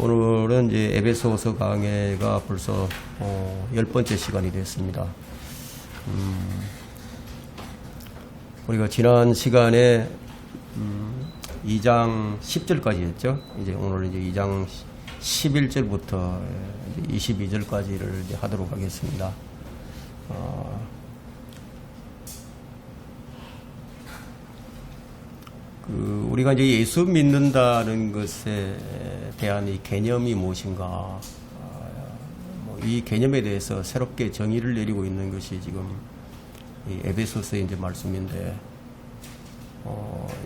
오늘은 이제 에베소서 강해가 벌써 10번째 시간이 됐습니다. 우리가 지난 시간에 2장 10절까지 했죠. 이제 오늘 이제 2장 11절부터 22절까지를 이제 하도록 하겠습니다. 우리가 이제 예수 믿는다는 것에 대한 이 개념이 무엇인가, 이 개념에 대해서 새롭게 정의를 내리고 있는 것이 지금 이 에베소서의 이제 말씀인데,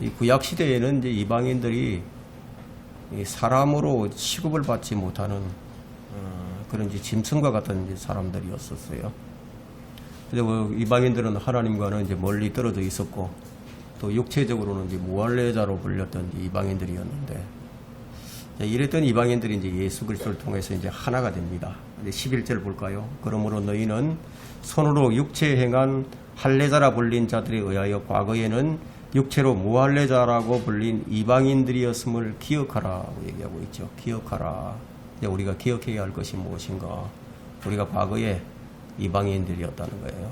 이 구약 시대에는 이제 이방인들이 이 사람으로 취급을 받지 못하는 그런 이제 짐승과 같은 이제 사람들이었었어요. 근데 이방인들은 하나님과는 이제 멀리 떨어져 있었고, 또 육체적으로는 이제 무할례자로 불렸던 이방인들이었는데, 이랬던 이방인들이 이제 예수 그리스도를 통해서 이제 하나가 됩니다. 11절 볼까요? 그러므로 너희는 손으로 육체에 행한 할례자라 불린 자들에 의하여 과거에는 육체로 무할례자라고 불린 이방인들이었음을 기억하라고 얘기하고 있죠. 기억하라. 이제 우리가 기억해야 할 것이 무엇인가? 우리가 과거에 이방인들이었다는 거예요.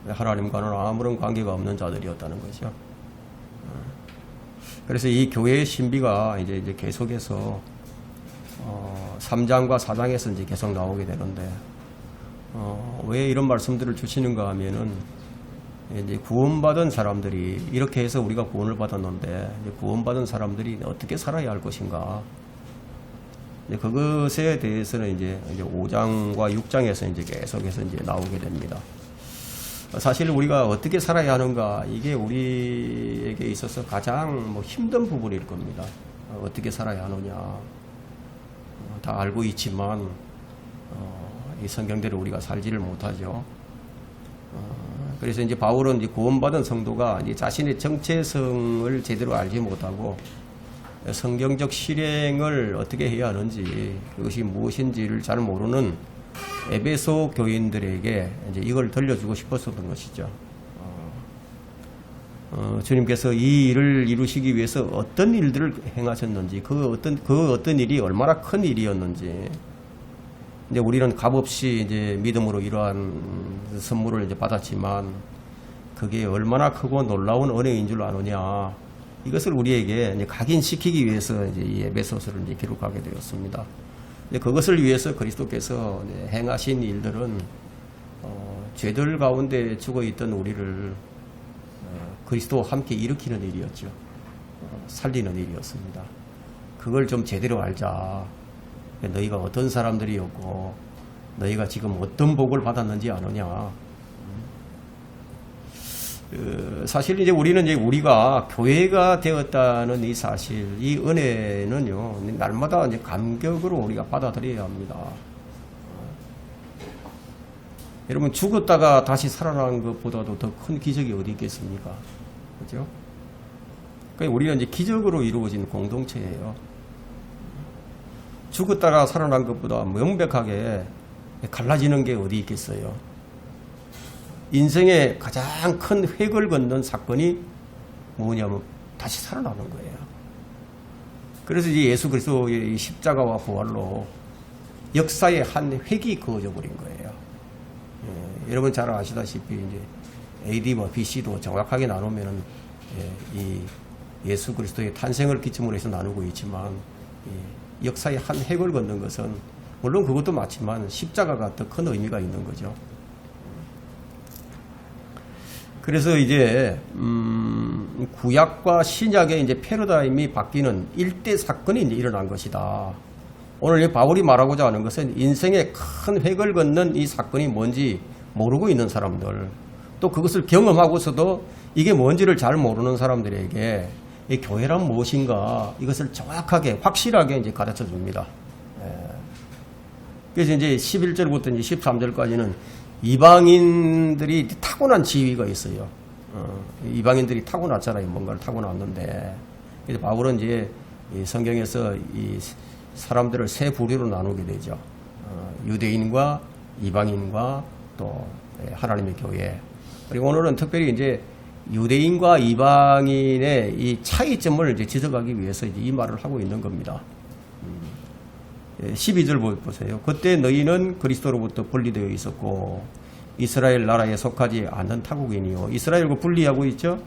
하나님과는 아무런 관계가 없는 자들이었다는 거죠. 그래서 이 교회의 신비가 이제 계속해서 3장과 4장에서 이제 계속 나오게 되는데, 왜 이런 말씀들을 주시는가 하면은, 이제 구원받은 사람들이, 이렇게 해서 우리가 구원을 받았는데, 이제 구원받은 사람들이 어떻게 살아야 할 것인가, 이제 그것에 대해서는 이제 5장과 6장에서 이제 계속해서 이제 나오게 됩니다. 사실 우리가 어떻게 살아야 하는가, 이게 우리에게 있어서 가장 힘든 부분일 겁니다. 어떻게 살아야 하느냐, 다 알고 있지만 이 성경대로 우리가 살지를 못하죠. 그래서 이제 바울은 이제 구원받은 성도가 이제 자신의 정체성을 제대로 알지 못하고 성경적 실행을 어떻게 해야 하는지, 그것이 무엇인지를 잘 모르는 에베소 교인들에게 이제 이걸 들려주고 싶었었던 것이죠. 주님께서 이 일을 이루시기 위해서 어떤 일들을 행하셨는지, 그 어떤 일이 얼마나 큰 일이었는지, 이제 우리는 값없이 이제 믿음으로 이러한 선물을 이제 받았지만, 그게 얼마나 크고 놀라운 은혜인 줄 아느냐, 이것을 우리에게 이제 각인시키기 위해서 이제 이 에베소서를 이제 기록하게 되었습니다. 그것을 위해서 그리스도께서 행하신 일들은 죄들 가운데 죽어있던 우리를 그리스도와 함께 일으키는 일이었죠. 살리는 일이었습니다. 그걸 좀 제대로 알자. 너희가 어떤 사람들이었고 너희가 지금 어떤 복을 받았는지 아느냐. 사실 이제 우리는 이제 우리가 교회가 되었다는 이 사실, 이 은혜는요, 날마다 이제 감격으로 우리가 받아들여야 합니다. 여러분, 죽었다가 다시 살아난 것보다도 더 큰 기적이 어디 있겠습니까? 그죠? 그러니까 우리는 이제 기적으로 이루어진 공동체예요. 죽었다가 살아난 것보다 명백하게 갈라지는 게 어디 있겠어요? 인생의 가장 큰 획을 걷는 사건이 뭐냐면 다시 살아나는 거예요. 그래서 이제 예수 그리스도의 십자가와 부활로 역사의 한 획이 그어져 버린 거예요. 여러분 잘 아시다시피 이제 AD와 BC도 정확하게 나누면은 이 예수 그리스도의 탄생을 기점으로 해서 나누고 있지만, 역사의 한 획을 걷는 것은 물론 그것도 맞지만 십자가가 더 큰 의미가 있는 거죠. 그래서 이제 구약과 신약의 이제 패러다임이 바뀌는 일대 사건이 이제 일어난 것이다. 오늘 이 바울이 말하고자 하는 것은 인생의 큰 획을 걷는 이 사건이 뭔지 모르고 있는 사람들, 또 그것을 경험하고서도 이게 뭔지를 잘 모르는 사람들에게 이 교회란 무엇인가, 이것을 정확하게 확실하게 이제 가르쳐 줍니다. 그래서 이제 11절부터 이제 13절까지는 이방인들이 타고난 지위가 있어요. 이방인들이 타고났잖아요. 뭔가를 타고났는데. 그래서 바울은 이제 이 성경에서 이 사람들을 세 부류로 나누게 되죠. 유대인과 이방인과 또 하나님의 교회. 그리고 오늘은 특별히 이제 유대인과 이방인의 이 차이점을 이제 지적하기 위해서 이제 이 말을 하고 있는 겁니다. 12절 보세요. 그때 너희는 그리스도로부터 분리되어 있었고 이스라엘 나라에 속하지 않는 타국인이요. 이스라엘과 분리하고 있죠.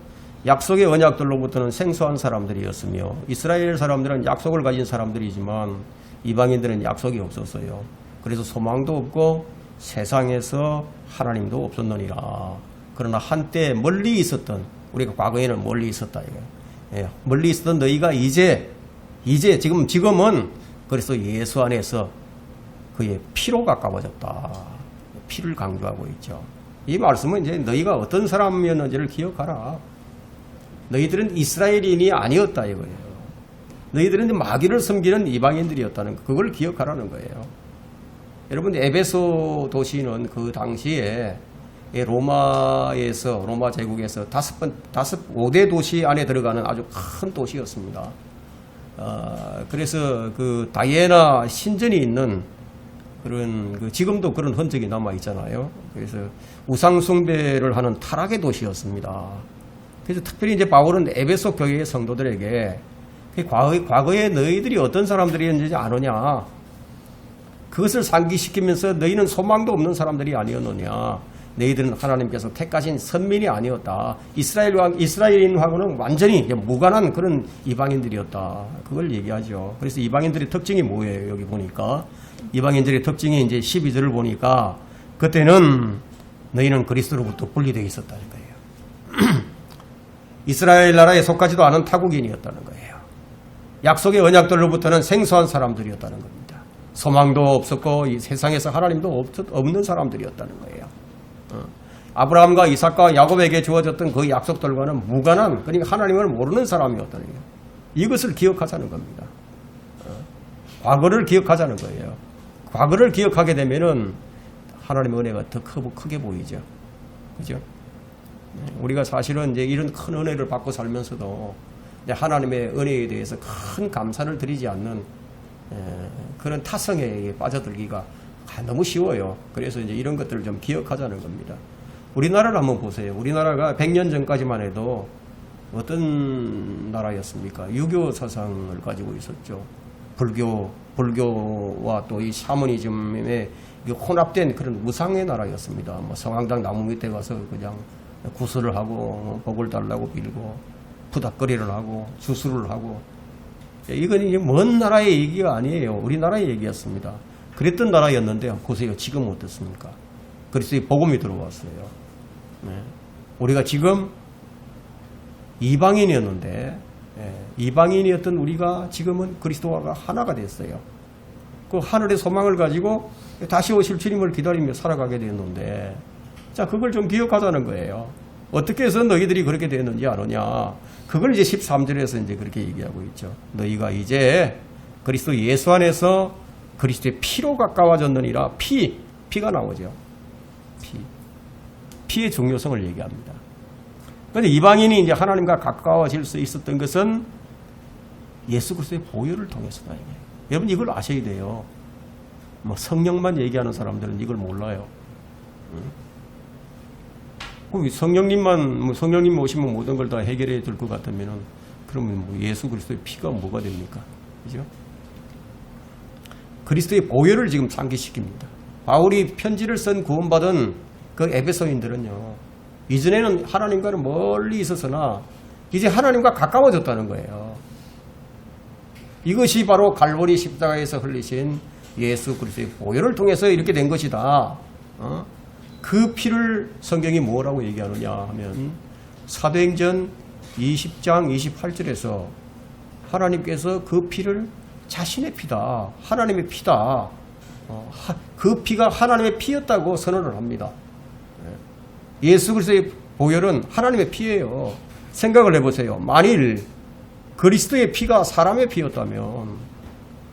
약속의 언약들로부터는 생소한 사람들이었으며 이스라엘 사람들은 약속을 가진 사람들이지만 이방인들은 약속이 없었어요. 그래서 소망도 없고 세상에서 하나님도 없었느니라. 그러나 한때 멀리 있었던, 우리가 과거에는 멀리 있었다 이거예요. 예, 멀리 있었던 너희가 이제 지금은 그래서 예수 안에서 그의 피로 가까워졌다. 피를 강조하고 있죠. 이 말씀은 이제 너희가 어떤 사람이었는지를 기억하라. 너희들은 이스라엘인이 아니었다 이거예요. 너희들은 마귀를 섬기는 이방인들이었다는 거, 그걸 기억하라는 거예요. 여러분, 에베소 도시는 그 당시에 로마 제국에서 5대 도시 안에 들어가는 아주 큰 도시였습니다. 그래서 그 다이애나 신전이 있는 그런, 지금도 그런 흔적이 남아 있잖아요. 그래서 우상숭배를 하는 타락의 도시였습니다. 그래서 특별히 이제 바울은 에베소 교회의 성도들에게 과거에 너희들이 어떤 사람들이었는지 아느냐? 그것을 상기시키면서 너희는 소망도 없는 사람들이 아니었느냐? 너희들은 하나님께서 택하신 선민이 아니었다. 이스라엘인하고는 완전히 무관한 그런 이방인들이었다. 그걸 얘기하죠. 그래서 이방인들의 특징이 뭐예요? 여기 보니까 이방인들의 특징이 이제 12절을 보니까 그때는 너희는 그리스도로부터 분리되어 있었다는 거예요. 이스라엘 나라에 속하지도 않은 타국인이었다는 거예요. 약속의 언약들로부터는 생소한 사람들이었다는 겁니다. 소망도 없었고 이 세상에서 하나님도 없는 사람들이었다는 거예요. 아브라함과 이삭과 야곱에게 주어졌던 그 약속들과는 무관한, 그러니까 하나님을 모르는 사람이었다는 거예요. 이것을 기억하자는 겁니다. 과거를 기억하자는 거예요. 과거를 기억하게 되면은 하나님의 은혜가 더 크게 보이죠. 그죠? 우리가 사실은 이제 이런 큰 은혜를 받고 살면서도 하나님의 은혜에 대해서 큰 감사를 드리지 않는 그런 타성에 빠져들기가 너무 쉬워요. 그래서 이제 이런 것들을 좀 기억하자는 겁니다. 우리나라를 한번 보세요. 우리나라가 100년 전까지만 해도 어떤 나라였습니까? 유교 사상을 가지고 있었죠. 불교와 또 이 샤머니즘에 혼합된 그런 무상의 나라였습니다. 뭐 성황당 나무 밑에 가서 그냥 구슬을 하고 복을 달라고 빌고 부닥거리를 하고 주술을 하고, 이건 이제 먼 나라의 얘기가 아니에요. 우리나라의 얘기였습니다. 그랬던 나라였는데 보세요. 지금 어떻습니까? 그리스도의 복음이 들어왔어요. 네. 우리가 지금 이방인이었는데 이방인이었던 우리가 지금은 그리스도와 하나가 됐어요. 그 하늘의 소망을 가지고 다시 오실 주님을 기다리며 살아가게 됐는데, 자, 그걸 좀 기억하자는 거예요. 어떻게 해서 너희들이 그렇게 됐는지 아느냐? 그걸 이제 13절에서 이제 그렇게 얘기하고 있죠. 너희가 이제 그리스도 예수 안에서 그리스도의 피로 가까워졌느니라. 피가 나오죠. 피의 중요성을 얘기합니다. 그런데 이방인이 이제 하나님과 가까워질 수 있었던 것은 예수 그리스도의 보혈을 통해서다. 여러분, 이걸 아셔야 돼요. 뭐 성령만 얘기하는 사람들은 이걸 몰라요. 성령님 오시면 모든 걸 다 해결해 줄 것 같으면은, 그러면 뭐 예수 그리스도의 피가 뭐가 됩니까? 그죠? 그리스도의 보혈을 지금 상기시킵니다. 바울이 편지를 쓴 구원받은 그 에베소인들은요, 이전에는 하나님과는 멀리 있었으나 이제 하나님과 가까워졌다는 거예요. 이것이 바로 갈보리 십자가에서 흘리신 예수 그리스도의 보혈을 통해서 이렇게 된 것이다. 그 피를 성경이 뭐라고 얘기하느냐 하면 사도행전 20장 28절에서 하나님께서 그 피를 자신의 피다, 하나님의 피다, 그 피가 하나님의 피였다고 선언을 합니다. 예수 그리스도의 보혈은 하나님의 피예요. 생각을 해보세요. 만일 그리스도의 피가 사람의 피였다면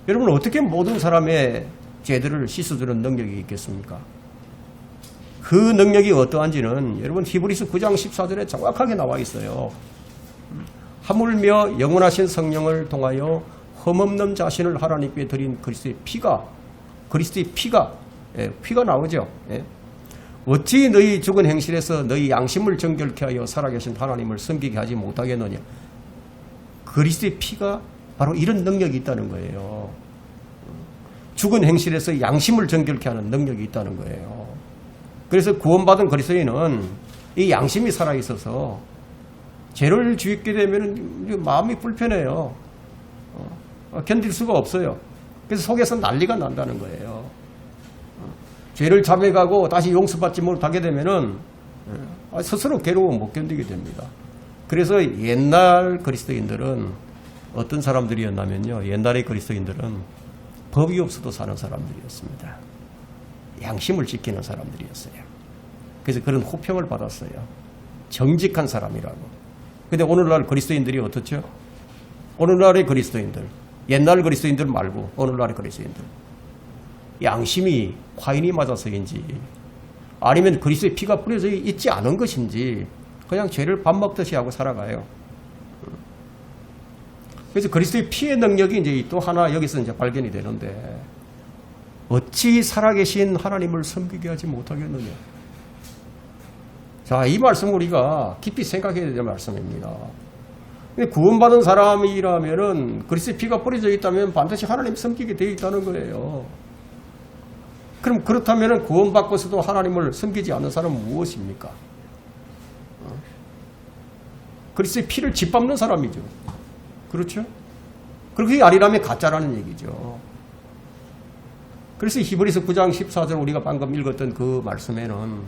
여러분, 어떻게 모든 사람의 죄들을 씻어주는 능력이 있겠습니까? 그 능력이 어떠한지는 여러분 히브리서 9장 14절에 정확하게 나와 있어요. 하물며 영원하신 성령을 통하여 흠없는 자신을 하나님께 드린 그리스도의 피가 나오죠. 어찌 너희 죽은 행실에서 너희 양심을 정결케 하여 살아계신 하나님을 섬기게 하지 못하겠느냐. 그리스도의 피가 바로 이런 능력이 있다는 거예요. 죽은 행실에서 양심을 정결케 하는 능력이 있다는 거예요. 그래서 구원받은 그리스도인은 이 양심이 살아있어서 죄를 짓게 되면 마음이 불편해요. 견딜 수가 없어요. 그래서 속에서 난리가 난다는 거예요. 죄를 자백하고 다시 용서받지 못하게 되면은 스스로 괴로움 못 견디게 됩니다. 그래서 옛날 그리스도인들은 어떤 사람들이었냐면요. 옛날의 그리스도인들은 법이 없어도 사는 사람들이었습니다. 양심을 지키는 사람들이었어요. 그래서 그런 호평을 받았어요. 정직한 사람이라고. 근데 오늘날 그리스도인들이 어떻죠? 오늘날의 그리스도인들, 옛날 그리스도인들 말고 오늘날의 그리스도인들, 양심이 화인이 맞아서인지 아니면 그리스도의 피가 뿌려져 있지 않은 것인지 그냥 죄를 밥 먹듯이 하고 살아가요. 그래서 그리스도의 피의 능력이 이제 또 하나 여기서 이제 발견이 되는데, 어찌 살아계신 하나님을 섬기게 하지 못하겠느냐. 자, 이 말씀을 우리가 깊이 생각해야 될 말씀입니다. 구원받은 사람이라면은 그리스도의 피가 뿌려져 있다면 반드시 하나님 섬기게 되어 있다는 거예요. 그럼 그렇다면 구원받고서도 하나님을 섬기지 않는 사람은 무엇입니까? 그리스도의 피를 짓밟는 사람이죠. 그렇죠? 그렇게 아니라면 가짜라는 얘기죠. 그래서 히브리서 9장 14절 우리가 방금 읽었던 그 말씀에는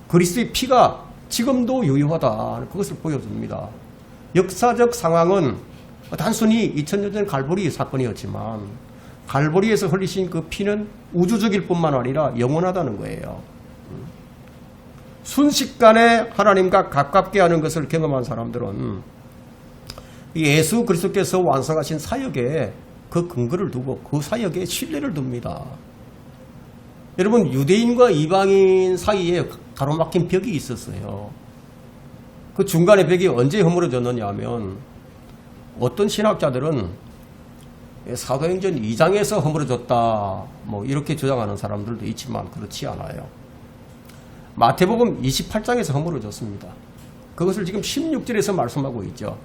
그리스도의 피가 지금도 유효하다, 그것을 보여줍니다. 역사적 상황은 단순히 2000년 전 갈보리 사건이었지만 갈보리에서 흘리신 그 피는 우주적일 뿐만 아니라 영원하다는 거예요. 순식간에 하나님과 가깝게 하는 것을 경험한 사람들은 예수 그리스도께서 완성하신 사역에 그 근거를 두고 그 사역에 신뢰를 둡니다. 여러분, 유대인과 이방인 사이에 가로막힌 벽이 있었어요. 그 중간에 벽이 언제 허물어졌느냐 하면 어떤 신학자들은 사도행전 2장에서 허물어졌다, 뭐 이렇게 주장하는 사람들도 있지만 그렇지 않아요. 마태복음 28장에서 허물어졌습니다. 그것을 지금 16절에서 말씀하고 있죠.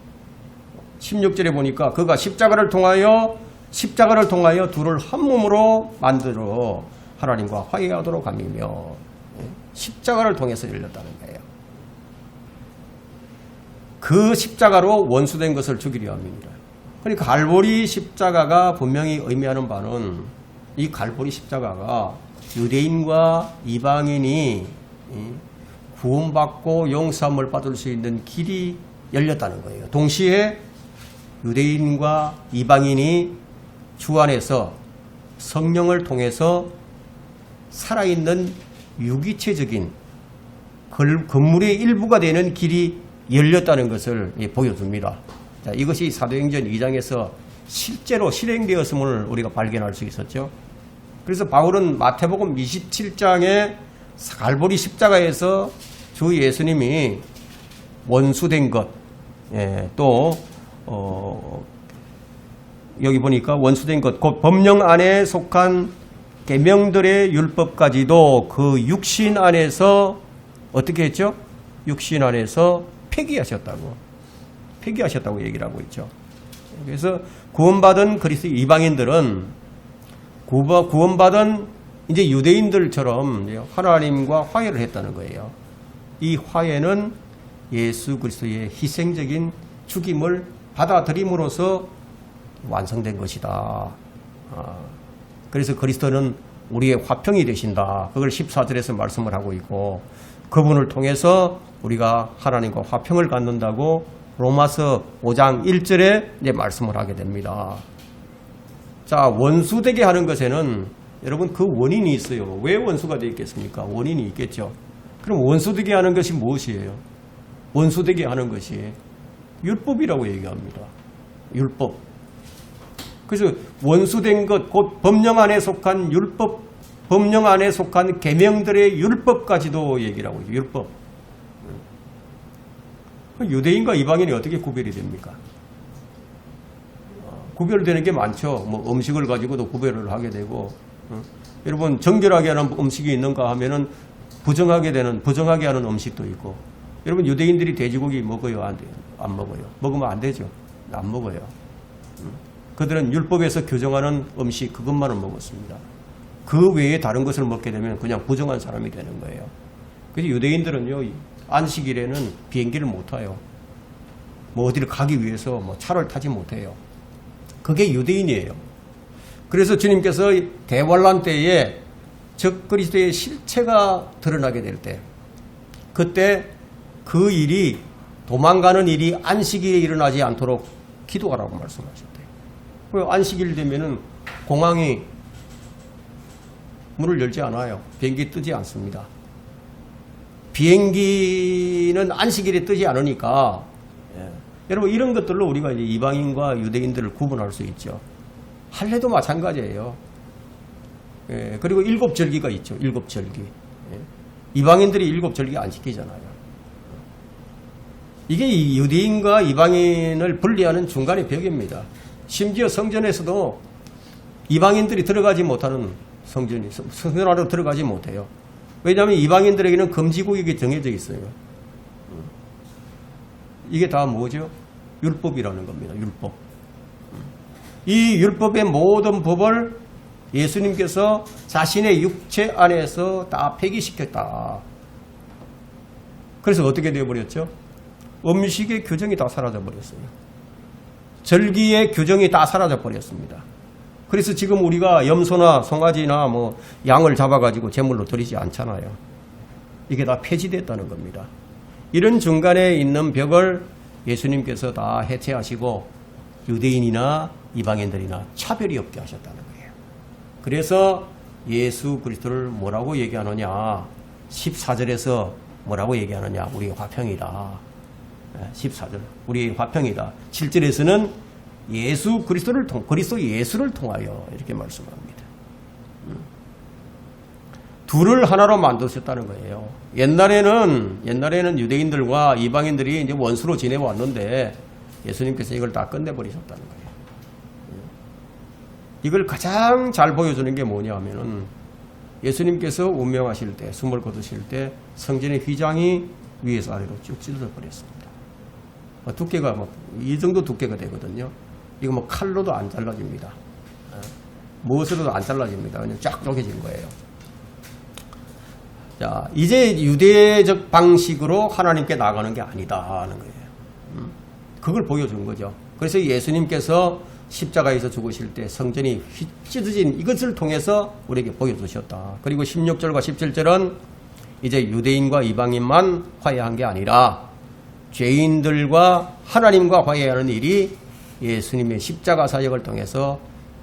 16절에 보니까 그가 십자가를 통하여 둘을 한 몸으로 만들어 하나님과 화해하도록 함이며, 십자가를 통해서 열렸다는 거예요. 그 십자가로 원수된 것을 죽이려 합니다. 그러니까 갈보리 십자가가 분명히 의미하는 바는 이 갈보리 십자가가 유대인과 이방인이 구원받고 용서함을 받을 수 있는 길이 열렸다는 거예요. 동시에 유대인과 이방인이 주 안에서 성령을 통해서 살아있는 유기체적인 건물의 일부가 되는 길이 열렸다는 것을 보여줍니다. 자, 이것이 사도행전 2장에서 실제로 실행되었음을 우리가 발견할 수 있었죠. 그래서 바울은 마태복음 27장에 갈보리 십자가에서 주 예수님이 원수된 것, 또 여기 보니까 원수된 것, 곧 법령 안에 속한 계명들의 율법까지도 그 육신 안에서 어떻게 했죠? 육신 안에서 폐기하셨다고 얘기를 하고 있죠. 그래서 구원받은 그리스도 이방인들은 구원받은 이제 유대인들처럼 하나님과 화해를 했다는 거예요. 이 화해는 예수 그리스도의 희생적인 죽임을 받아들임으로써 완성된 것이다. 그래서 그리스도는 우리의 화평이 되신다. 그걸 14절에서 말씀을 하고 있고, 그분을 통해서 우리가 하나님과 화평을 갖는다고 로마서 5장 1절에 이제 말씀을 하게 됩니다. 자, 원수되게 하는 것에는 여러분 그 원인이 있어요. 왜 원수가 되겠습니까? 원인이 있겠죠. 그럼 원수되게 하는 것이 무엇이에요? 원수되게 하는 것이 율법이라고 얘기합니다. 율법. 그래서 원수된 것, 곧 법령 안에 속한 율법, 법령 안에 속한 계명들의 율법까지도 얘기를 하고 있어요. 율법. 유대인과 이방인이 어떻게 구별이 됩니까? 구별되는 게 많죠. 뭐 음식을 가지고도 구별을 하게 되고, 여러분 정결하게 하는 음식이 있는가 하면은 부정하게 하는 음식도 있고, 여러분 유대인들이 돼지고기 먹어요? 안 돼요? 안 먹어요. 먹으면 안 되죠. 안 먹어요. 그들은 율법에서 규정하는 음식 그것만을 먹었습니다. 그 외에 다른 것을 먹게 되면 그냥 부정한 사람이 되는 거예요. 그래서 유대인들은요, 안식일에는 비행기를 못 타요. 뭐 어디를 가기 위해서 뭐 차를 타지 못해요. 그게 유대인이에요. 그래서 주님께서 대환란 때에 적그리스도의 실체가 드러나게 될 때, 그때 그 일이, 도망가는 일이 안식일에 일어나지 않도록 기도하라고 말씀하셨대요. 안식일 되면은 공항이 문을 열지 않아요. 비행기 뜨지 않습니다. 비행기는 안식일에 뜨지 않으니까, 여러분 이런 것들로 우리가 이제 이방인과 유대인들을 구분할 수 있죠. 할례도 마찬가지예요. 그리고 7절기가 있죠. 7절기. 이방인들이 7절기 안 지키잖아요. 이게 유대인과 이방인을 분리하는 중간의 벽입니다. 심지어 성전에서도 이방인들이 들어가지 못하는 성전 안으로 들어가지 못해요. 왜냐하면 이방인들에게는 금지구역이 정해져 있어요. 이게 다 뭐죠? 율법이라는 겁니다. 율법. 이 율법의 모든 법을 예수님께서 자신의 육체 안에서 다 폐기시켰다. 그래서 어떻게 되어버렸죠? 음식의 규정이 다 사라져버렸어요. 절기의 규정이 다 사라져버렸습니다. 그래서 지금 우리가 염소나 송아지나 뭐 양을 잡아가지고 제물로 드리지 않잖아요. 이게 다 폐지됐다는 겁니다. 이런 중간에 있는 벽을 예수님께서 다 해체하시고 유대인이나 이방인들이나 차별이 없게 하셨다는 거예요. 그래서 예수 그리스도를 뭐라고 얘기하느냐, 14절에서 뭐라고 얘기하느냐, 우리의 화평이다. 14절 우리의 화평이다. 7절에서는 예수 그리스도를 그리스도 예수를 통하여 이렇게 말씀합니다. 둘을 하나로 만드셨다는 거예요. 옛날에는 유대인들과 이방인들이 이제 원수로 지내왔는데 예수님께서 이걸 다 끝내버리셨다는 거예요. 이걸 가장 잘 보여주는 게 뭐냐면은 예수님께서 운명하실 때, 숨을 거두실 때 성전의 휘장이 위에서 아래로 쭉 찢어져 버렸습니다. 두께가 이 정도 두께가 되거든요. 이거 뭐 칼로도 안 잘라집니다. 무엇으로도 안 잘라집니다. 그냥 쫙 쪼개진 거예요. 자, 이제 유대적 방식으로 하나님께 나가는 게 아니다 하는 거예요. 그걸 보여준 거죠. 그래서 예수님께서 십자가에서 죽으실 때 성전이 찢어진 이것을 통해서 우리에게 보여주셨다. 그리고 16절과 17절은 이제 유대인과 이방인만 화해한 게 아니라 죄인들과 하나님과 화해하는 일이 예수님의 십자가 사역을 통해서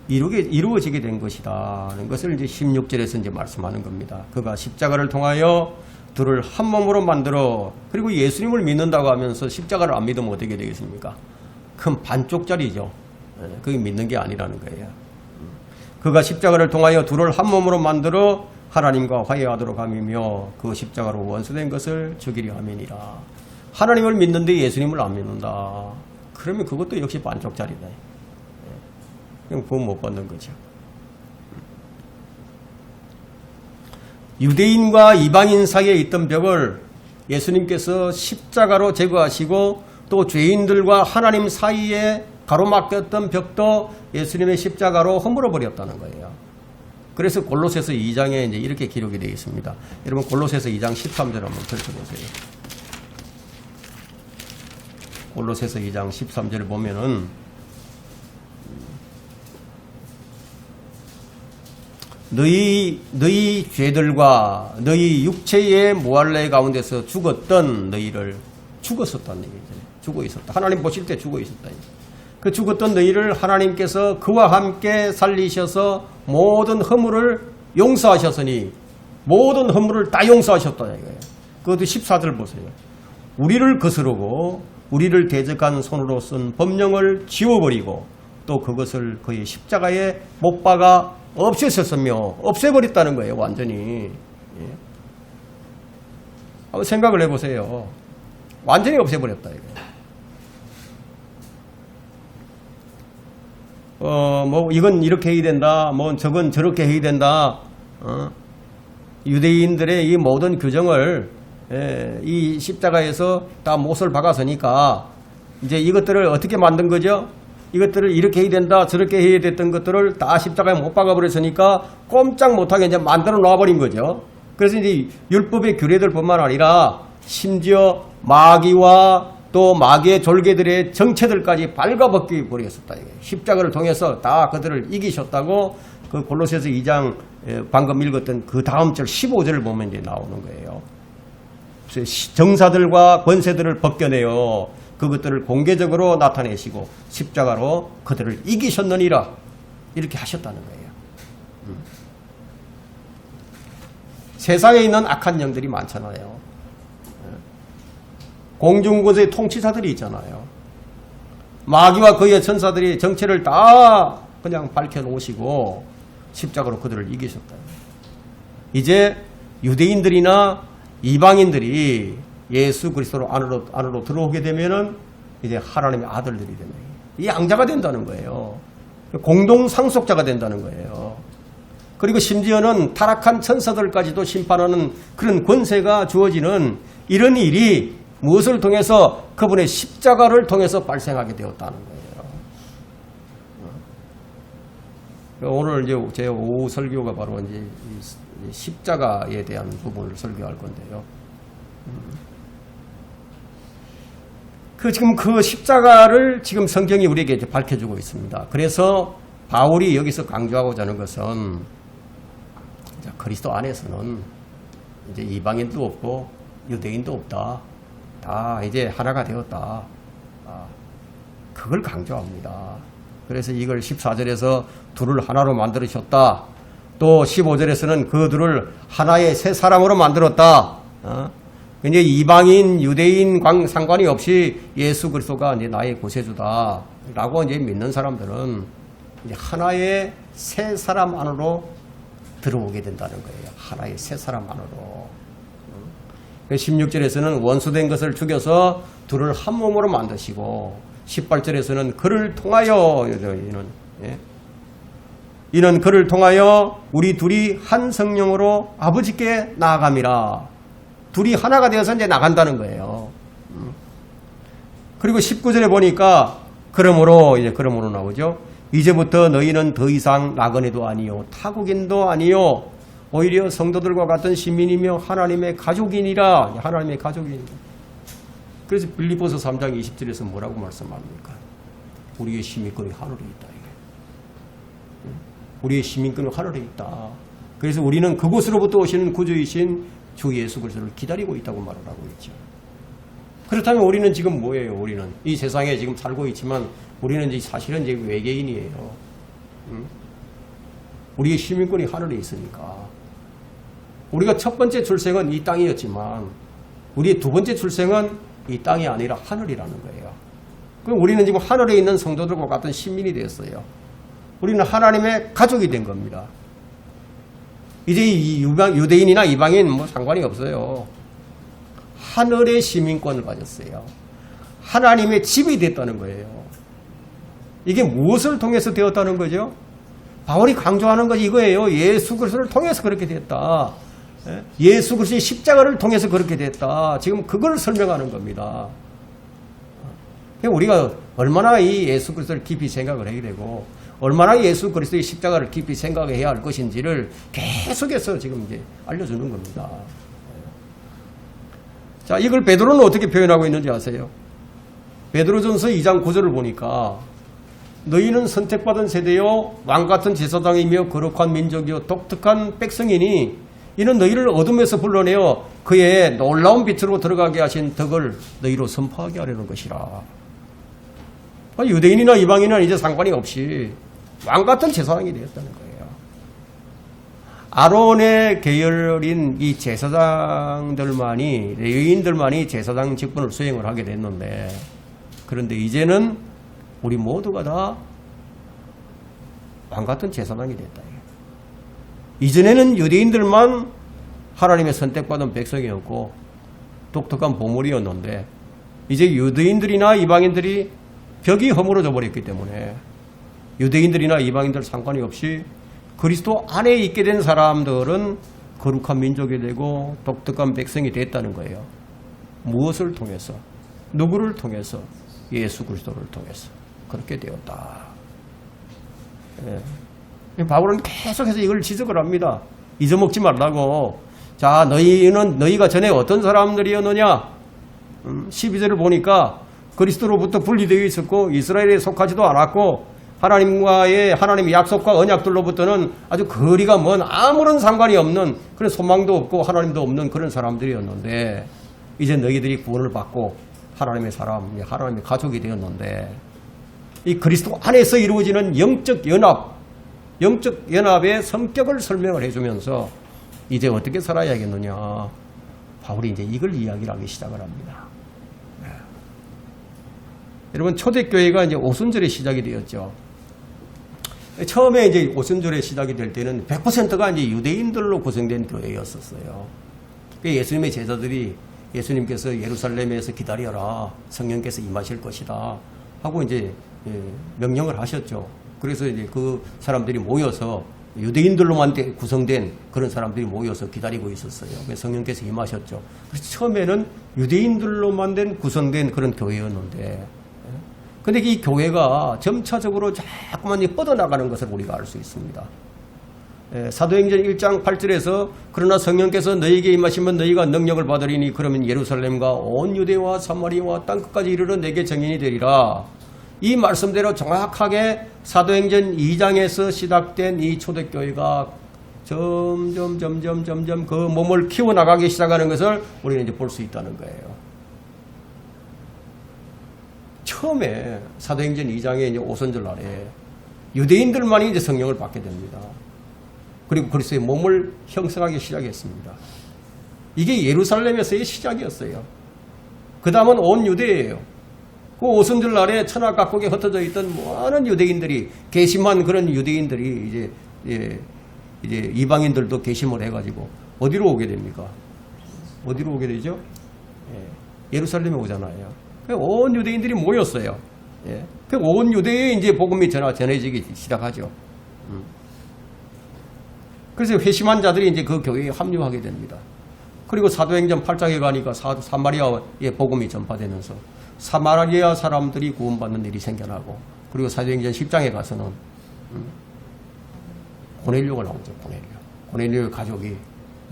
이루어지게 된 것이다 하는 것을 이제 16절에서 이제 말씀하는 겁니다. 그가 십자가를 통하여 둘을 한 몸으로 만들어, 그리고 예수님을 믿는다고 하면서 십자가를 안 믿으면 어떻게 되겠습니까? 큰 반쪽짜리죠. 그게 믿는 게 아니라는 거예요. 그가 십자가를 통하여 둘을 한 몸으로 만들어 하나님과 화해하도록 함이며 그 십자가로 원수된 것을 죽이려 함이니라. 하나님을 믿는데 예수님을 안 믿는다. 그러면 그것도 역시 반쪽짜리다. 그럼 구원 못 받는 거죠. 유대인과 이방인 사이에 있던 벽을 예수님께서 십자가로 제거하시고 또 죄인들과 하나님 사이에 가로막혔던 벽도 예수님의 십자가로 허물어 버렸다는 거예요. 그래서 골로새서 2장에 이제 이렇게 기록이 되어 있습니다. 여러분 골로새서 2장 13절 한번 펼쳐보세요. 골로새서 2장 13절을 보면은 너희 죄들과 너희 육체의 모할례 가운데서 죽었던 너희를 죽었었다는 얘기잖아요. 죽어 있었다. 하나님 보실 때 죽어 있었다. 그 죽었던 너희를 하나님께서 그와 함께 살리셔서 모든 허물을 용서하셨으니 모든 허물을 다 용서하셨다 이거예요. 그것도 14절 보세요. 우리를 거스르고 우리를 대적한 손으로 쓴 법령을 지워버리고 또 그것을 그의 십자가에 못 박아 없애셨으며 없애버렸다는 거예요. 완전히. 한번 생각을 해보세요. 완전히 없애버렸다 이거예요. 뭐 이건 이렇게 해야 된다. 뭐 저건 저렇게 해야 된다. 유대인들의 이 모든 규정을 이 십자가에서 다 못을 박았으니까 이제 이것들을 어떻게 만든 거죠? 이것들을 이렇게 해야 된다 저렇게 해야 됐던 것들을 다 십자가에 못 박아버렸으니까 꼼짝 못하게 이제 만들어 놔버린 거죠. 그래서 이제 율법의 규례들뿐만 아니라 심지어 마귀와 또 마귀의 졸개들의 정체들까지 발가벗겨 버렸었다. 십자가를 통해서 다 그들을 이기셨다고 그 골로새서 2장 방금 읽었던 그 다음 절 15절을 보면 이제 나오는 거예요. 정사들과 권세들을 벗겨내어 그것들을 공개적으로 나타내시고 십자가로 그들을 이기셨느니라 이렇게 하셨다는 거예요. 세상에 있는 악한 영들이 많잖아요. 공중권세의 통치자들이 있잖아요. 마귀와 그의 천사들이 정체를 다 그냥 밝혀놓으시고 십자가로 그들을 이기셨다. 이제 유대인들이나 이방인들이 예수 그리스도 안으로 들어오게 되면은 이제 하나님의 아들들이 되는 거예요. 이 양자가 된다는 거예요. 공동 상속자가 된다는 거예요. 그리고 심지어는 타락한 천사들까지도 심판하는 그런 권세가 주어지는 이런 일이 무엇을 통해서 그분의 십자가를 통해서 발생하게 되었다는 거예요. 오늘 이제 제 오후 설교가 바로 이제 십자가에 대한 부분을 설교할 건데요. 지금 그 십자가를 지금 성경이 우리에게 이제 밝혀주고 있습니다. 그래서 바울이 여기서 강조하고자 하는 것은 그리스도 안에서는 이제 이방인도 없고 유대인도 없다. 다 이제 하나가 되었다. 그걸 강조합니다. 그래서 이걸 14절에서 둘을 하나로 만들으셨다. 또 15절에서는 그 둘을 하나의 새 사람으로 만들었다. 이제 이방인, 유대인 상관이 없이 예수 그리스도가 이제 나의 구세주다라고 이제 믿는 사람들은 이제 하나의 새 사람 안으로 들어오게 된다는 거예요. 하나의 새 사람 안으로. 16절에서는 원수된 것을 죽여서 둘을 한 몸으로 만드시고 18절에서는 그를 통하여 이는 그를 통하여 우리 둘이 한 성령으로 아버지께 나아감이라. 둘이 하나가 되어서 이제 나간다는 거예요. 그리고 19절에 보니까 그러므로 나오죠. 이제부터 너희는 더 이상 나그네도 아니요 타국인도 아니요 오히려 성도들과 같은 시민이며 하나님의 가족이니라. 하나님의 가족이니라. 그래서 빌립보서 3장 20절에서 뭐라고 말씀합니까? 우리의 시민권이 하늘에 있다. 우리의 시민권은 하늘에 있다. 그래서 우리는 그곳으로부터 오시는 구주이신 주 예수 그리스도를 기다리고 있다고 말을 하고 있죠. 그렇다면 우리는 지금 뭐예요? 우리는 이 세상에 지금 살고 있지만 우리는 이제 사실은 이제 외계인이에요. 우리의 시민권이 하늘에 있으니까. 우리가 첫 번째 출생은 이 땅이었지만 우리의 두 번째 출생은 이 땅이 아니라 하늘이라는 거예요. 그럼 우리는 지금 하늘에 있는 성도들과 같은 시민이 되었어요. 우리는 하나님의 가족이 된 겁니다. 이제 이 유대인이나 이방인 뭐 상관이 없어요. 하늘의 시민권을 가졌어요. 하나님의 집이 됐다는 거예요. 이게 무엇을 통해서 되었다는 거죠? 바울이 강조하는 것이 이거예요. 예수 그리스도를 통해서 그렇게 됐다. 예수 그리스도의 십자가를 통해서 그렇게 됐다. 지금 그걸 설명하는 겁니다. 우리가 얼마나 이 예수 그리스도를 깊이 생각을 해야 되고 얼마나 예수 그리스도의 십자가를 깊이 생각해야 할 것인지를 계속해서 지금 이제 알려주는 겁니다. 자, 이걸 베드로는 어떻게 표현하고 있는지 아세요? 베드로전서 2장 9절을 보니까 너희는 선택받은 세대요 왕같은 제사장이며 거룩한 민족이요 독특한 백성이니 이는 너희를 어둠에서 불러내어 그의 놀라운 빛으로 들어가게 하신 덕을 너희로 선포하게 하려는 것이라. 유대인이나 이방인은 이제 상관이 없이 왕같은 제사장이 되었다는 거예요. 아론의 계열인 이 제사장들만이 레위인들만이 제사장 직분을 수행을 하게 됐는데 그런데 이제는 우리 모두가 다 왕같은 제사장이 됐다. 이전에는 유대인들만 하나님의 선택받은 백성이었고 독특한 보물이었는데 이제 유대인들이나 이방인들이 벽이 허물어져 버렸기 때문에 유대인들이나 이방인들 상관이 없이 그리스도 안에 있게 된 사람들은 거룩한 민족이 되고 독특한 백성이 됐다는 거예요. 무엇을 통해서? 누구를 통해서? 예수 그리스도를 통해서. 그렇게 되었다. 예. 바울은 계속해서 이걸 지적을 합니다. 잊어먹지 말라고. 자, 너희가 전에 어떤 사람들이었느냐? 12절을 보니까 그리스도로부터 분리되어 있었고 이스라엘에 속하지도 않았고 하나님의 약속과 언약들로부터는 아주 거리가 먼 아무런 상관이 없는 그런 소망도 없고 하나님도 없는 그런 사람들이었는데 이제 너희들이 구원을 받고 하나님의 사람, 하나님의 가족이 되었는데 이 그리스도 안에서 이루어지는 영적 연합의 성격을 설명을 해주면서 이제 어떻게 살아야겠느냐. 바울이 이제 이걸 이야기를 하기 시작을 합니다. 네. 여러분, 초대교회가 이제 오순절에 시작이 되었죠. 처음에 이제 오순절에 시작이 될 때는 100%가 이제 유대인들로 구성된 교회였었어요. 예수님의 제자들이 예수님께서 예루살렘에서 기다려라. 성령께서 임하실 것이다. 하고 이제 명령을 하셨죠. 그래서 이제 그 사람들이 모여서 유대인들로만 구성된 그런 사람들이 모여서 기다리고 있었어요. 성령께서 임하셨죠. 그래서 처음에는 유대인들로만 구성된 그런 교회였는데 근데 이 교회가 점차적으로 자꾸만 뻗어나가는 것을 우리가 알 수 있습니다. 사도행전 1장 8절에서 그러나 성령께서 너희에게 임하시면 너희가 능력을 받으리니 그러면 예루살렘과 온 유대와 사마리아와 땅끝까지 이르러 내게 증인이 되리라. 이 말씀대로 정확하게 사도행전 2장에서 시작된 이 초대교회가 점점 그 몸을 키워나가기 시작하는 것을 우리는 이제 볼 수 있다는 거예요. 처음에 사도행전 2장의 이제 오순절 날에 유대인들만이 이제 성령을 받게 됩니다. 그리고 그리스도의 몸을 형성하기 시작했습니다. 이게 예루살렘에서의 시작이었어요. 그 다음은 온 유대예요. 그 오순절 날에 천하 각국에 흩어져 있던 많은 유대인들이 개심한 그런 유대인들이 이제 이방인들도 개심을 해가지고 어디로 오게 됩니까? 어디로 오게 되죠? 예루살렘에 오잖아요. 온 유대인들이 모였어요. 온 유대에 이제 복음이 전해지기 시작하죠. 그래서 회심한 자들이 이제 그 교회에 합류하게 됩니다. 그리고 사도행전 8장에 가니까 사마리아의 복음이 전파되면서 사마리아 사람들이 구원받는 일이 생겨나고 그리고 사도행전 10장에 가서는 고넬료가 나오죠. 고넬료의 가족이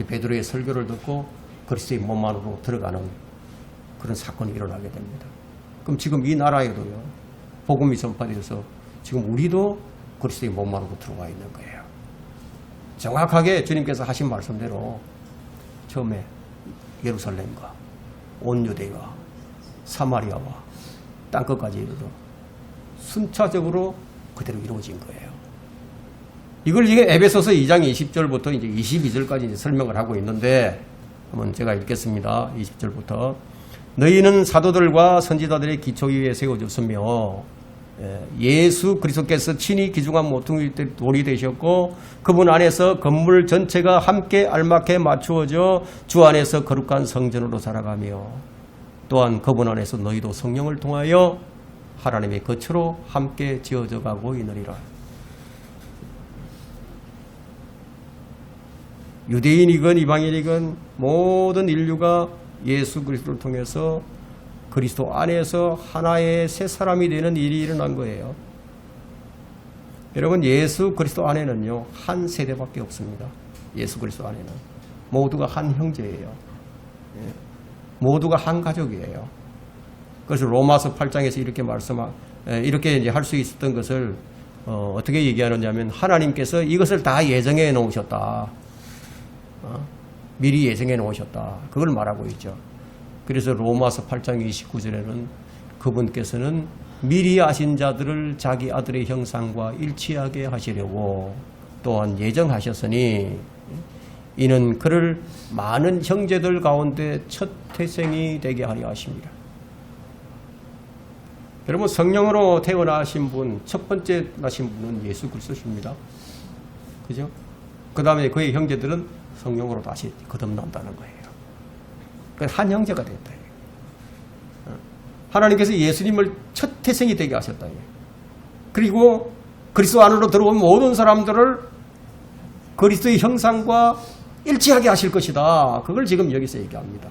베드로의 설교를 듣고 그리스도의 몸 안으로 들어가는 그런 사건이 일어나게 됩니다. 그럼 지금 이 나라에도요. 복음이 전파되어서 지금 우리도 그리스도의 몸 안으로 들어와 있는 거예요. 정확하게 주님께서 하신 말씀대로 처음에 예루살렘과 온 유대와 사마리아와 땅끝까지 이르러 순차적으로 그대로 이루어진 거예요. 이걸 이게 에베소서 2장 20절부터 이제 22절까지 이제 설명을 하고 있는데 한번 제가 읽겠습니다. 20절부터 너희는 사도들과 선지자들의 기초 위에 세워졌으며 예수 그리스도께서 친히 기중한 모퉁이 돌이 되셨고 그분 안에서 건물 전체가 함께 알맞게 맞추어져 주 안에서 거룩한 성전으로 살아가며 또한 그분 안에서 너희도 성령을 통하여 하나님의 거처로 함께 지어져 가고 있느니라. 유대인이건 이방인이건 모든 인류가 예수 그리스도를 통해서 그리스도 안에서 하나의 새 사람이 되는 일이 일어난 거예요. 여러분, 예수 그리스도 안에는요 한 세대밖에 없습니다. 예수 그리스도 안에는 모두가 한 형제예요. 모두가 한 가족이에요. 그래서 로마서 8장에서 이렇게 이제 할 수 있었던 것을 어떻게 얘기하느냐면 하나님께서 이것을 다 예정해 놓으셨다. 미리 예정해 놓으셨다. 그걸 말하고 있죠. 그래서 로마서 8장 29절에는 그분께서는 미리 아신 자들을 자기 아들의 형상과 일치하게 하시려고 또한 예정하셨으니 이는 그를 많은 형제들 가운데 첫 태생이 되게 하려 하십니다. 여러분, 성령으로 태어나신 분, 첫 번째 나신 분은 예수 그리스도십니다. 그죠? 그 다음에 그의 형제들은 성령으로 다시 거듭난다는 거예요. 한 형제가 됐다. 하나님께서 예수님을 첫 태생이 되게 하셨다. 그리고 그리스도 안으로 들어온 모든 사람들을 그리스도의 형상과 일치하게 하실 것이다. 그걸 지금 여기서 얘기합니다.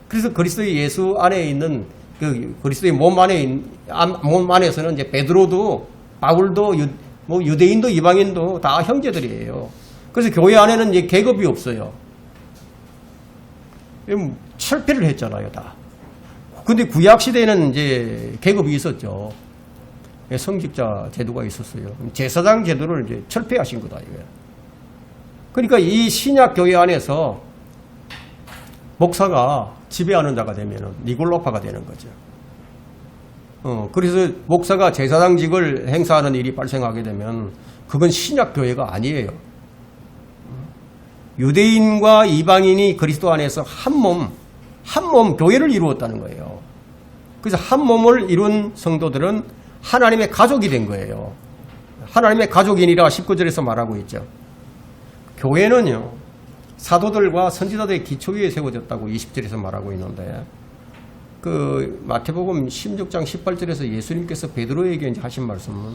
그래서 그리스도의 예수 안에 있는 그 그리스도의 몸 안에서는 이제 베드로도 바울도 뭐 유대인도 이방인도 다 형제들이에요. 그래서 교회 안에는 이제 계급이 없어요. 철폐를 했잖아요, 다. 근데 구약 시대에는 이제 계급이 있었죠. 성직자 제도가 있었어요. 제사장 제도를 이제 철폐하신 거다, 이거예요. 그러니까 이 신약 교회 안에서 목사가 지배하는 자가 되면은 니골로파가 되는 거죠. 그래서 목사가 제사장직을 행사하는 일이 발생하게 되면 그건 신약 교회가 아니에요. 유대인과 이방인이 그리스도 안에서 한 몸 교회를 이루었다는 거예요. 그래서 한 몸을 이룬 성도들은 하나님의 가족이 된 거예요. 하나님의 가족이니라 19절에서 말하고 있죠. 교회는요, 사도들과 선지자들의 기초 위에 세워졌다고 20절에서 말하고 있는데, 그 마태복음 16장 18절에서 예수님께서 베드로에게 이제 하신 말씀은,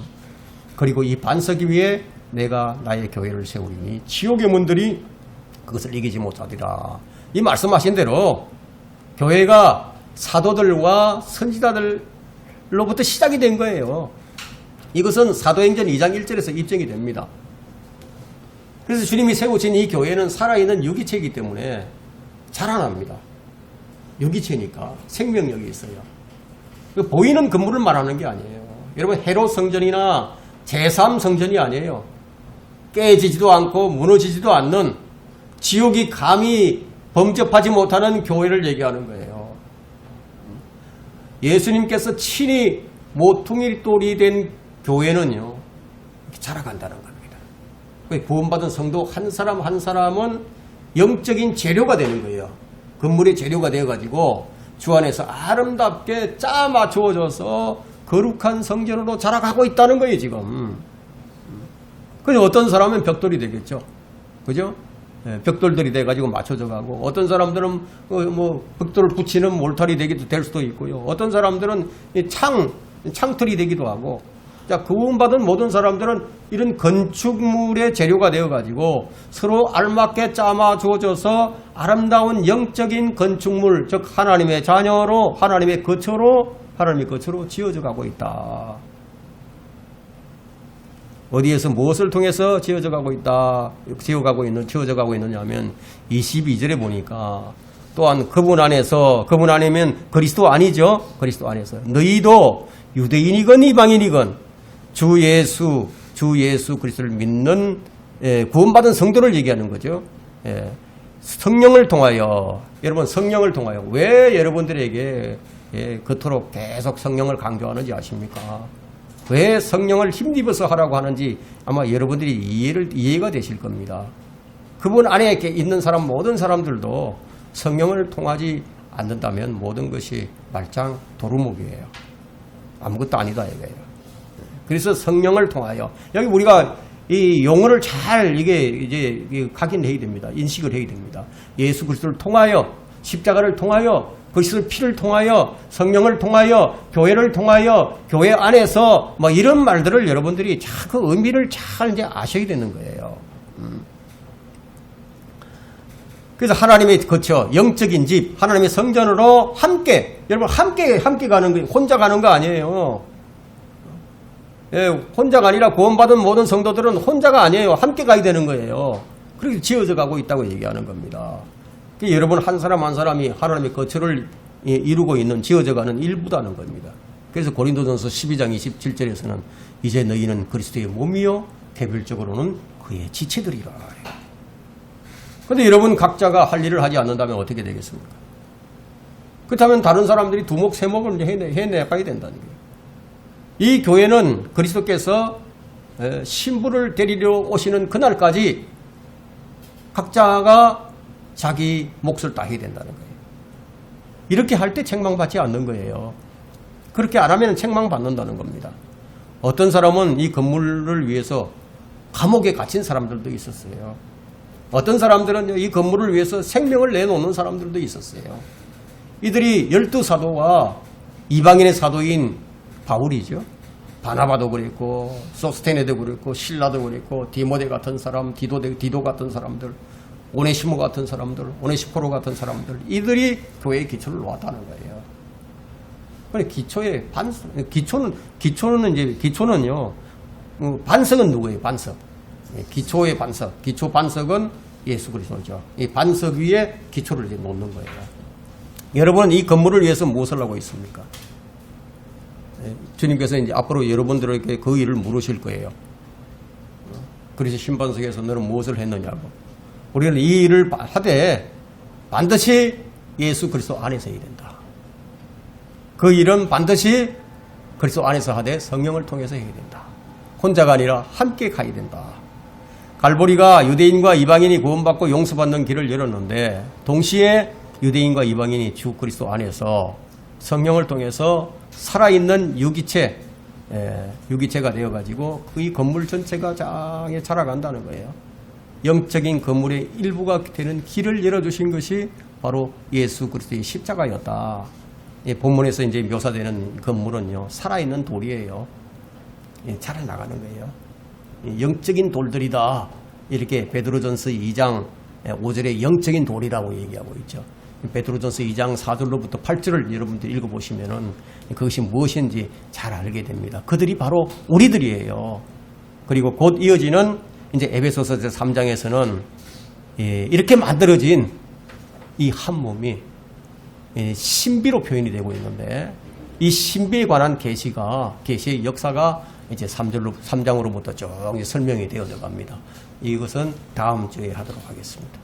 그리고 이 반석 위에 내가 나의 교회를 세우리니 지옥의 문들이 그것을 이기지 못하리라. 이 말씀하신 대로 교회가 사도들과 선지자들로부터 시작이 된 거예요. 이것은 사도행전 2장 1절에서 입증이 됩니다. 그래서 주님이 세우신 이 교회는 살아있는 유기체이기 때문에 자라납니다. 유기체니까 생명력이 있어요. 보이는 건물을 말하는 게 아니에요. 여러분, 헤롯 성전이나 제3성전이 아니에요. 깨지지도 않고 무너지지도 않는, 지옥이 감히 범접하지 못하는 교회를 얘기하는 거예요. 예수님께서 친히 모퉁이 돌이 된 교회는요, 이렇게 자라간다는 겁니다. 구원받은 성도 한 사람 한 사람은 영적인 재료가 되는 거예요. 건물의 재료가 되어가지고 주 안에서 아름답게 짜 맞추어져서 거룩한 성전으로 자라가고 있다는 거예요, 지금. 그래서 어떤 사람은 벽돌이 되겠죠. 그죠? 벽돌들이 돼가지고 맞춰져 가고, 어떤 사람들은 벽돌을 붙이는 몰탈이 되기도 될 수도 있고요. 어떤 사람들은 창틀이 되기도 하고. 자, 구원받은 모든 사람들은 이런 건축물의 재료가 되어가지고 서로 알맞게 짜마 주어져서 아름다운 영적인 건축물, 즉 하나님의 자녀로, 하나님의 거처로 지어져 가고 있다. 어디에서 무엇을 통해서 지어져 가고 있느냐 하면 22절에 보니까, 또한 그분 안에면 그리스도 아니죠. 그리스도 안에서 너희도 유대인이건 이방인이건 주 예수 그리스도를 믿는 구원받은 성도를 얘기하는 거죠. 성령을 통하여, 여러분, 성령을 통하여 왜 여러분들에게 그토록 계속 성령을 강조하는지 아십니까? 왜 성령을 힘입어서 하라고 하는지 아마 여러분들이 이해가 되실 겁니다. 그분 안에 있는 사람, 모든 사람들도 성령을 통하지 않는다면 모든 것이 말짱 도루묵이에요. 아무것도 아니다 이거예요. 그래서 성령을 통하여, 여기 우리가 이 용어를 잘 이제 각인해야 됩니다. 인식을 해야 됩니다. 예수 그리스도를 통하여, 십자가를 통하여, 그리스도의 피를 통하여, 성령을 통하여, 교회를 통하여, 교회 안에서 뭐 이런 말들을 여러분들이 그 의미를 잘 이제 아셔야 되는 거예요. 그래서 하나님의 거처, 영적인 집, 하나님의 성전으로 함께, 여러분 함께 가는 거예요. 혼자 가는 거 아니에요. 혼자가 아니라 구원받은 모든 성도들은 혼자가 아니에요. 함께 가야 되는 거예요. 그렇게 지어져 가고 있다고 얘기하는 겁니다. 여러분 한 사람 한 사람이 하나님의 거처를 이루고 있는, 지어져가는 일부다는 겁니다. 그래서 고린도전서 12장 27절에서는 이제 너희는 그리스도의 몸이요 개별적으로는 그의 지체들이라. 그런데 여러분 각자가 할 일을 하지 않는다면 어떻게 되겠습니까? 그렇다면 다른 사람들이 두목 세목을 해내가야 된다는 거예요. 이 교회는 그리스도께서 신부를 데리러 오시는 그날까지 각자가 자기 몫을 다 해야 된다는 거예요. 이렇게 할 때 책망받지 않는 거예요. 그렇게 안 하면 책망받는다는 겁니다. 어떤 사람은 이 건물을 위해서 감옥에 갇힌 사람들도 있었어요. 어떤 사람들은 이 건물을 위해서 생명을 내놓는 사람들도 있었어요. 이들이 12사도와 이방인의 사도인 바울이죠. 바나바도 그랬고, 소스테네도 그랬고, 실라도 그랬고, 디모데 같은 사람, 디도 같은 사람들, 오네시모 같은 사람들, 오네시포로 같은 사람들, 이들이 교회의 기초를 놓았다는 거예요. 그래 기초의 기초는요. 반석은 누구예요? 반석. 기초의 반석. 기초 반석은 예수 그리스도죠. 이 반석 위에 기초를 이제 놓는 거예요. 여러분 이 건물을 위해서 무엇을 하고 있습니까? 주님께서 이제 앞으로 여러분들에게 그 일을 물으실 거예요. 그래서 심판석에서 너는 무엇을 했느냐고. 우리는 이 일을 하되 반드시 예수 그리스도 안에서 해야 된다. 그 일은 반드시 그리스도 안에서 하되 성령을 통해서 해야 된다. 혼자가 아니라 함께 가야 된다. 갈보리가 유대인과 이방인이 구원받고 용서받는 길을 열었는데 동시에 유대인과 이방인이 주 그리스도 안에서 성령을 통해서 살아있는 유기체가 되어가지고 그 건물 전체가 장에 자라간다는 거예요. 영적인 건물의 일부가 되는 길을 열어주신 것이 바로 예수 그리스도의 십자가였다. 본문에서 이제 묘사되는 건물은요, 살아있는 돌이에요. 자라나가는 거예요. 영적인 돌들이다. 이렇게 베드로전서 2장 5절에 영적인 돌이라고 얘기하고 있죠. 베드로전서 2장 4절로부터 8절을 여러분들 읽어보시면은 그것이 무엇인지 잘 알게 됩니다. 그들이 바로 우리들이에요. 그리고 곧 이어지는 이제 에베소서 3장에서는 이렇게 만들어진 이 한 몸이 신비로 표현이 되고 있는데 이 신비에 관한 계시의 역사가 이제 3장으로부터 쭉 설명이 되어져 갑니다. 이것은 다음 주에 하도록 하겠습니다.